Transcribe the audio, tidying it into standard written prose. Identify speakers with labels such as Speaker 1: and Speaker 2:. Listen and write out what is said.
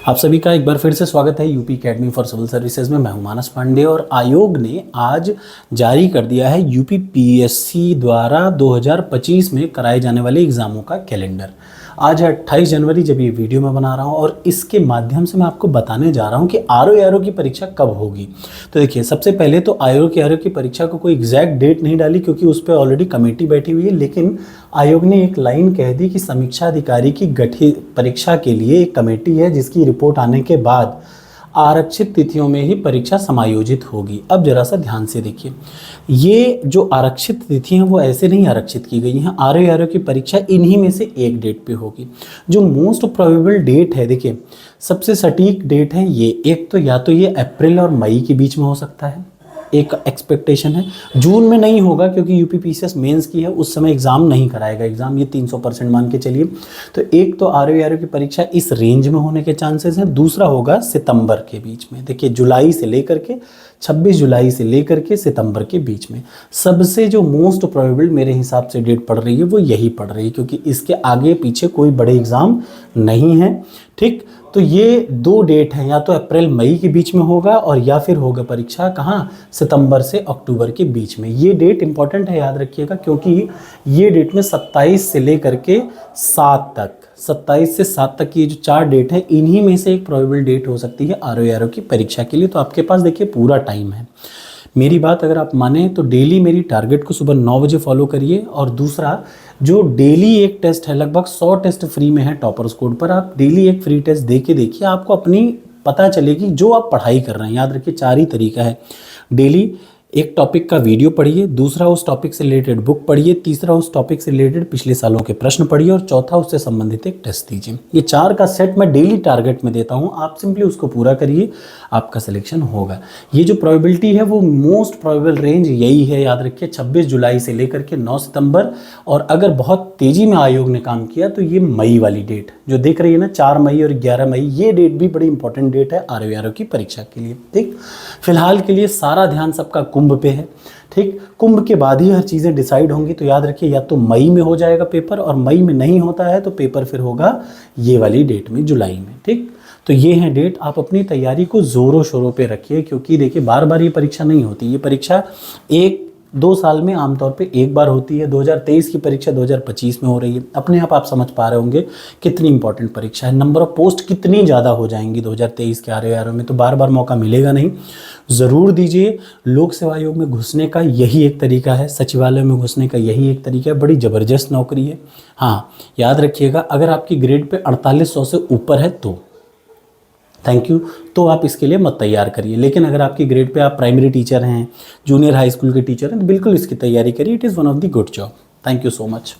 Speaker 1: आप सभी का एक बार फिर से स्वागत है UP academy for civil services में। मैं हूं मानस पांडे और आयोग ने आज जारी कर दिया है यूपी पीएससी द्वारा 2025 में कराए जाने वाले एग्ज़ामों का कैलेंडर। आज है 28 जनवरी जब ये वीडियो मैं बना रहा हूं और इसके माध्यम से मैं आपको बताने जा रहा हूं कि आरओ की परीक्षा कब होगी। तो देखिए, सबसे पहले तो आरओ की परीक्षा को कोई एग्जैक्ट डेट नहीं डाली क्योंकि उस पर ऑलरेडी कमेटी बैठी हुई है, लेकिन आयोग ने एक लाइन कह दी कि समीक्षा अधिकारी की गठित परीक्षा के लिए एक कमेटी है जिसकी रिपोर्ट आने के बाद आरक्षित तिथियों में ही परीक्षा समायोजित होगी। अब जरा सा ध्यान से देखिए, ये जो आरक्षित तिथि हैं वो ऐसे नहीं आरक्षित की गई हैं। आरओ की परीक्षा इन्हीं में से एक डेट पे होगी। जो मोस्ट प्रोबेबल डेट है, देखिए सबसे सटीक डेट है ये, एक तो या तो ये अप्रैल और मई के बीच में हो सकता है, एक एक्सपेक्टेशन है। जून में नहीं होगा क्योंकि यूपी पीसीएस मेंस की है, उस समय एग्ज़ाम नहीं कराएगा एग्ज़ाम, ये 300% मान के चलिए। तो एक तो आरओ की परीक्षा इस रेंज में होने के चांसेस हैं। दूसरा होगा सितंबर के बीच में। देखिए, जुलाई से लेकर के 26 जुलाई से लेकर के सितंबर के बीच में सबसे जो मोस्ट प्रोबेबल मेरे हिसाब से डेट पड़ रही है वो यही पड़ रही है, क्योंकि इसके आगे पीछे कोई बड़े एग्ज़ाम नहीं है। ठीक, तो ये दो डेट हैं, या तो अप्रैल मई के बीच में होगा और या फिर होगा परीक्षा कहाँ, सितंबर से अक्टूबर के बीच में। ये डेट इंपॉर्टेंट है, याद रखिएगा, क्योंकि ये डेट में 27 से लेकर के 7 तक, 27 से 7 तक की जो 4 डेट है, इन्हीं में से एक प्रोबेबल डेट हो सकती है आरओ की परीक्षा के लिए। तो आपके पास देखिए पूरा टाइम है। मेरी बात अगर आप माने तो डेली मेरी टारगेट को सुबह 9 बजे फॉलो करिए। और दूसरा, जो डेली एक टेस्ट है, लगभग 100 टेस्ट फ्री में है टॉपर्स कोड पर, आप डेली एक फ्री टेस्ट दे के देखिए, आपको अपनी पता चलेगी जो आप पढ़ाई कर रहे हैं। याद रखिए 4 ही तरीका है। डेली एक टॉपिक का वीडियो पढ़िए, दूसरा उस टॉपिक से रिलेटेड बुक पढ़िए, तीसरा उस टॉपिक से रिलेटेड पिछले सालों के प्रश्न पढ़िए और चौथा उससे संबंधित एक टेस्ट दीजिए। ये 4 का सेट मैं डेली टारगेट में देता हूँ, आप सिंपली उसको पूरा करिए, आपका सिलेक्शन होगा। ये जो प्रोबेबिलिटी है वो मोस्ट प्रोबेबल रेंज यही है, याद रखिए 26 जुलाई से लेकर के 9 सितंबर। और अगर बहुत तेज़ी में आयोग ने काम किया तो ये मई वाली डेट जो देख रही है ना, 4 मई और 11 मई, ये डेट भी बड़ी इंपॉर्टेंट डेट है आरओ की परीक्षा के लिए। ठीक, फिलहाल के लिए सारा ध्यान सबका कुंभ पे है। ठीक, कुंभ के बाद ही हर चीज़ें डिसाइड होंगी। तो याद रखिए, या तो मई में हो जाएगा पेपर, और मई में नहीं होता है तो पेपर फिर होगा ये वाली डेट में, जुलाई में। ठीक, तो ये है डेट। आप अपनी तैयारी को ज़ोरों शोरों पे रखिए, क्योंकि देखिए बार बार ये परीक्षा नहीं होती। ये परीक्षा 1-2 साल में आमतौर पे एक बार होती है। 2023 की परीक्षा 2025 में हो रही है। अपने आप समझ पा रहे होंगे कितनी इंपॉर्टेंट परीक्षा है। नंबर ऑफ पोस्ट कितनी ज़्यादा हो जाएंगी 2023 के आरओ में, तो बार बार मौका मिलेगा नहीं, ज़रूर दीजिए। लोक सेवा आयोग में घुसने का यही एक तरीका है, सचिवालय में घुसने का यही एक तरीका है। बड़ी ज़बरदस्त नौकरी है। हाँ, याद रखिएगा, अगर आपकी ग्रेड पे 4800 से ऊपर है तो थैंक यू, तो आप इसके लिए मत तैयार करिए। लेकिन अगर आपकी ग्रेड पे आप प्राइमरी टीचर हैं, जूनियर हाई स्कूल के टीचर हैं, तो बिल्कुल इसकी तैयारी करिए। It is one of the good job. Thank you so much.